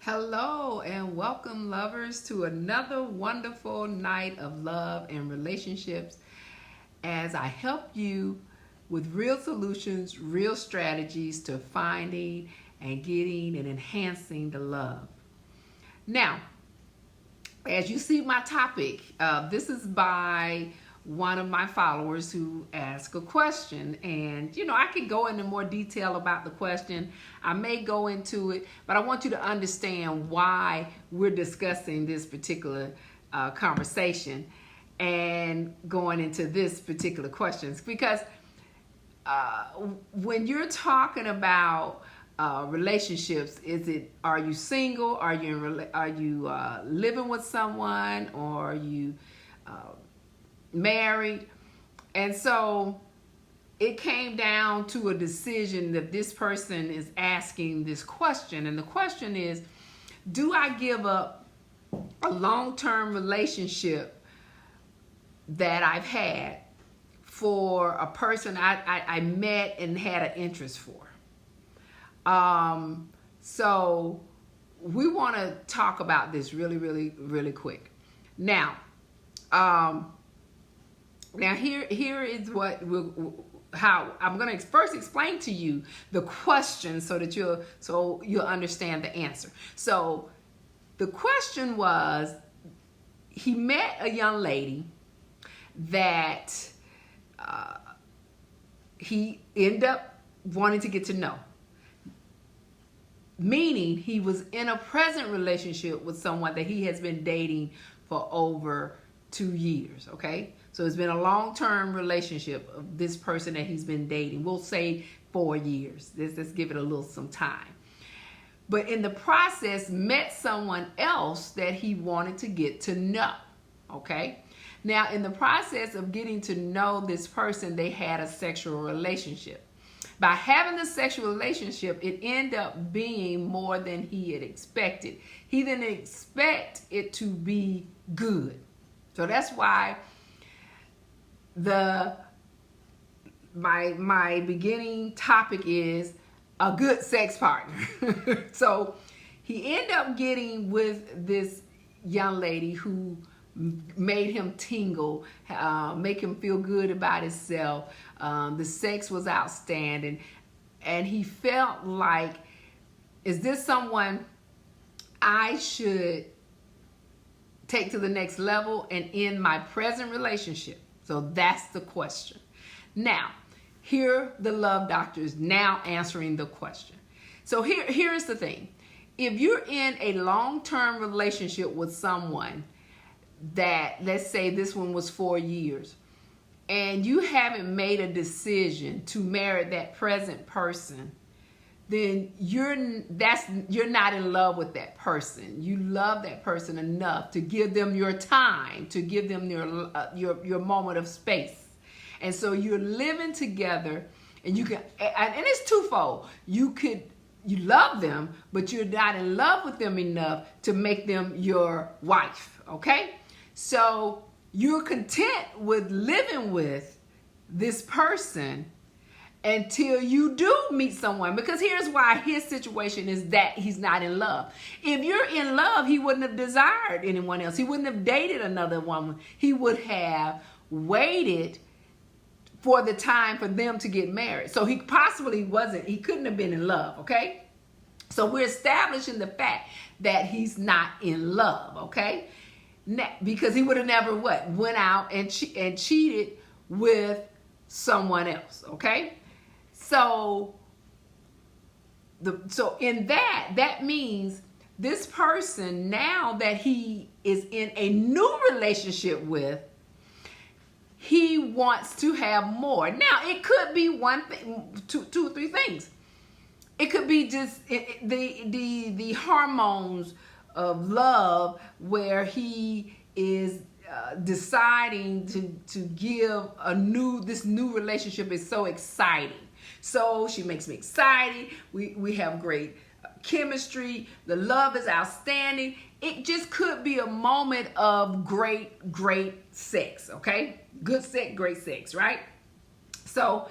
Hello and welcome, lovers, to another wonderful night of love and relationships as I help you with real solutions, real strategies to finding and getting and enhancing the love. Now, as you see my topic, this is by one of my followers who asked a question, and I could go into more detail about the question. I may go into it, but I want you to understand why we're discussing this particular conversation and going into this particular questions, because when you're talking about relationships, are you single, are you living with someone, or are you married? And so it came down to a decision that this person is asking this question, and the question is, do I give up a long-term relationship that I've had for a person I met and had an interest for? So we want to talk about this really quick. Now, here is how I'm going to first explain to you the question so that you'll understand the answer. So the question was, he met a young lady that he ended up wanting to get to know, meaning he was in a present relationship with someone that he has been dating for over 2 years. Okay, so it's been a long-term relationship of this person that he's been dating. We'll say 4 years. Let's give it some time. But in the process, met someone else that he wanted to get to know. Okay, now in the process of getting to know this person, they had a sexual relationship. By having the sexual relationship, it ended up being more than he had expected. He didn't expect it to be good. So that's why my beginning topic is a good sex partner. So he ended up getting with this young lady who made him tingle, make him feel good about himself. The sex was outstanding, and he felt like, is this someone I should take to the next level and end my present relationship? So that's the question. Now, here the love doctor is now answering the question. So here's the thing. If you're in a long-term relationship with someone that, let's say this one was 4 years, and you haven't made a decision to marry that present person, then you're not in love with that person. You love that person enough to give them your time, to give them your moment of space. And so you're living together, and and it's twofold. You love them, but you're not in love with them enough to make them your wife. Okay? So you're content with living with this person until you do meet someone, because here's why his situation is that he's not in love. If you're in love, he wouldn't have desired anyone else. He wouldn't have dated another woman. He would have waited for the time for them to get married. So he couldn't have been in love. Okay, so we're establishing the fact that he's not in love. Okay, because he would have never went out and cheated with someone else. Okay, so in that means this person, now that he is in a new relationship with, he wants to have more. Now it could be one thing, two or three things. It could be just the hormones of love, where he is deciding to give this new relationship is so exciting. So she makes me excited. We have great chemistry. The love is outstanding. It just could be a moment of great sex. Okay, good sex, great sex, right? So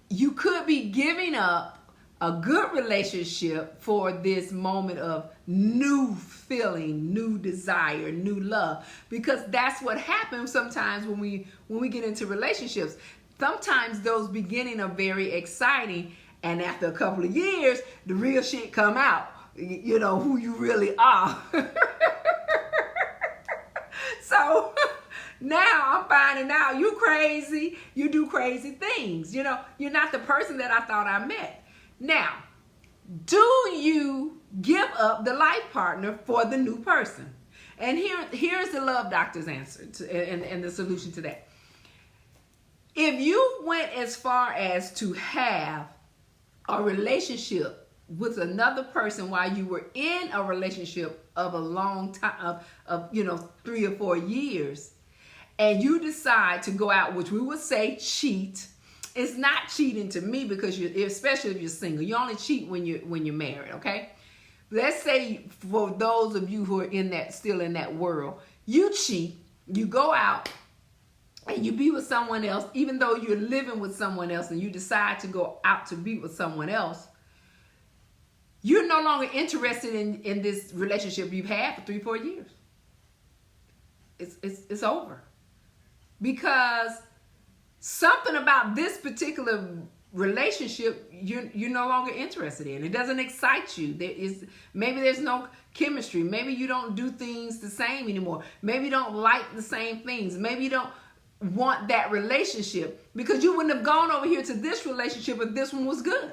you could be giving up a good relationship for this moment of new feeling, new desire, new love, because that's what happens sometimes when we get into relationships. Sometimes those beginning are very exciting, and after a couple of years, the real shit come out. You know who you really are. So now I'm finding out you crazy. You do crazy things. You know, you're not the person that I thought I met. Now, do you give up the life partner for the new person? And here's the love doctor's answer and the solution to that. If you went as far as to have a relationship with another person while you were in a relationship of a long time, of 3 or 4 years, and you decide to go out, which we would say cheat. It's not cheating to me, because especially if you're single, you only cheat when you're married. Okay, let's say for those of you who are still in that world, you cheat, you go out and you be with someone else, even though you're living with someone else, and you decide to go out to be with someone else. You're no longer interested in this relationship you've had for 3-4 years. It's over. Because something about this particular relationship you're no longer interested in. It doesn't excite you. Maybe there's no chemistry. Maybe you don't do things the same anymore. Maybe you don't like the same things. Maybe you don't want that relationship, because you wouldn't have gone over here to this relationship if this one was good.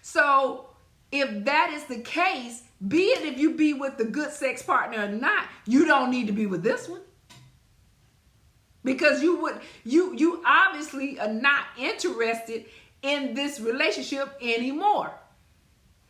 So if that is the case, be it if you be with the good sex partner or not, you don't need to be with this one. Because you obviously are not interested in this relationship anymore.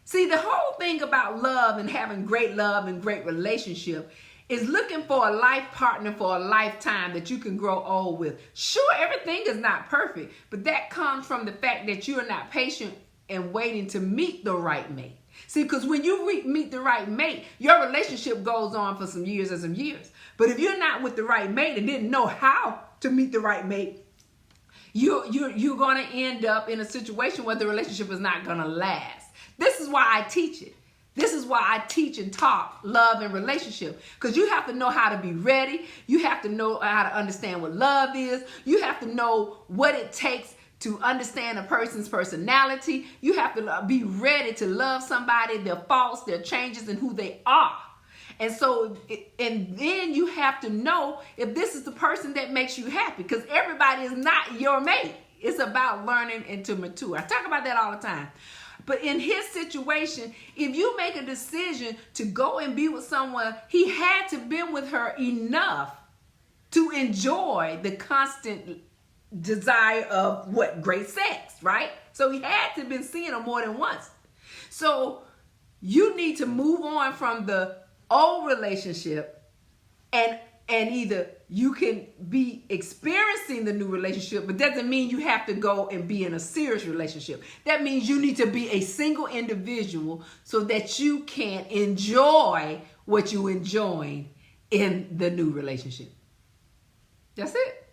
See, the whole thing about love and having great love and great relationship is looking for a life partner for a lifetime that you can grow old with. Sure, everything is not perfect, but that comes from the fact that you are not patient and waiting to meet the right mate. See, because when you meet the right mate, your relationship goes on for some years and some years. But if you're not with the right mate and didn't know how to meet the right mate, you're going to end up in a situation where the relationship is not going to last. This is why I teach it. This is why I teach and talk love and relationship. Because you have to know how to be ready. You have to know how to understand what love is. You have to know what it takes to understand a person's personality. You have to be ready to love somebody, their faults, their changes, and who they are. And so, and then you have to know if this is the person that makes you happy, because everybody is not your mate. It's about learning and to mature. I talk about that all the time. But in his situation, if you make a decision to go and be with someone, he had to be with her enough to enjoy the constant desire of great sex, right? So he had to have been seeing her more than once. So you need to move on from the old relationship, and either you can be experiencing the new relationship, but that doesn't mean you have to go and be in a serious relationship. That means you need to be a single individual so that you can enjoy what you enjoying in the new relationship. That's it.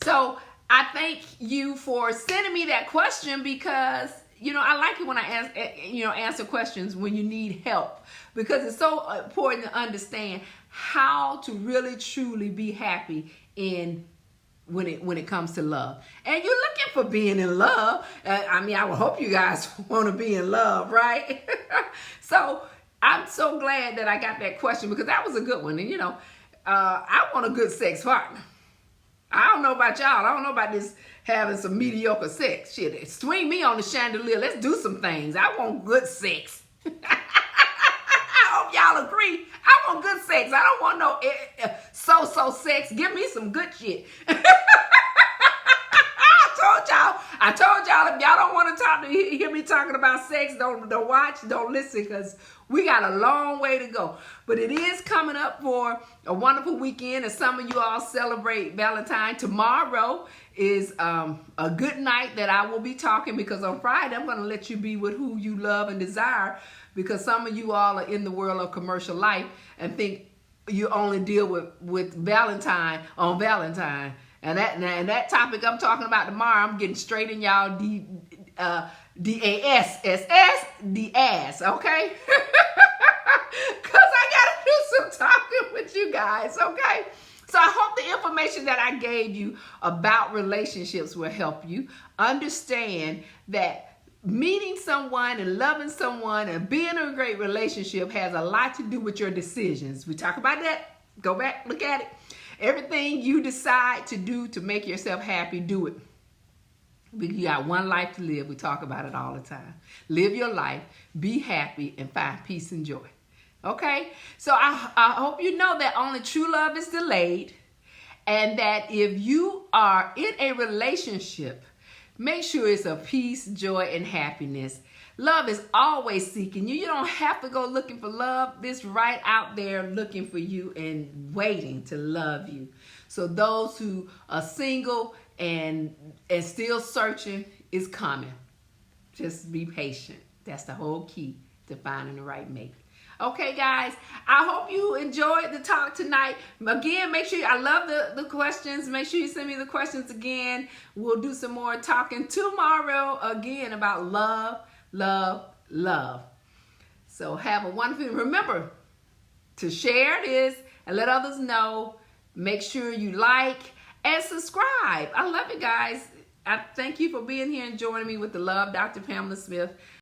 So I thank you for sending me that question, because I like it when I answer questions when you need help, because it's so important to understand how to really truly be happy when it comes to love. And you're looking for being in love. I would hope you guys want to be in love, right? So I'm so glad that I got that question, because that was a good one. And I want a good sex partner. I don't know about y'all. I don't know about this having some mediocre sex. Shit, swing me on the chandelier. Let's do some things. I want good sex. I hope y'all agree. I want good sex. I don't want no so-so sex. Give me some good shit. I told y'all if y'all don't want to hear me talking about sex, don't watch, don't listen, because we got a long way to go. But it is coming up for a wonderful weekend, and some of you all celebrate Valentine. Tomorrow is a good night that I will be talking, because on Friday I'm going to let you be with who you love and desire, because some of you all are in the world of commercial life and think you only deal with Valentine on Valentine. And that topic I'm talking about tomorrow, I'm getting straight in y'all D-A-S-S-S, the ass, okay? Because I got to do some talking with you guys, okay? So I hope the information that I gave you about relationships will help you understand that meeting someone and loving someone and being in a great relationship has a lot to do with your decisions. We talk about that. Go back, look at it. Everything you decide to do to make yourself happy, do it. You got one life to live. We talk about it all the time. Live your life, be happy, and find peace and joy. Okay? So I hope you know that only true love is delayed, and that if you are in a relationship, make sure it's of peace, joy, and happiness. Love is always seeking you. You don't have to go looking for love. It's right out there looking for you and waiting to love you. So those who are single and still searching, is coming. Just be patient. That's the whole key to finding the right mate. Okay, guys, I hope you enjoyed the talk tonight. Again, make sure, I love the questions. Make sure you send me the questions again. We'll do some more talking tomorrow again about love, love, love. So have a wonderful, remember to share this and let others know. Make sure you like and subscribe. I love you guys. I thank you for being here and joining me with the Love Dr. Pamela Smith.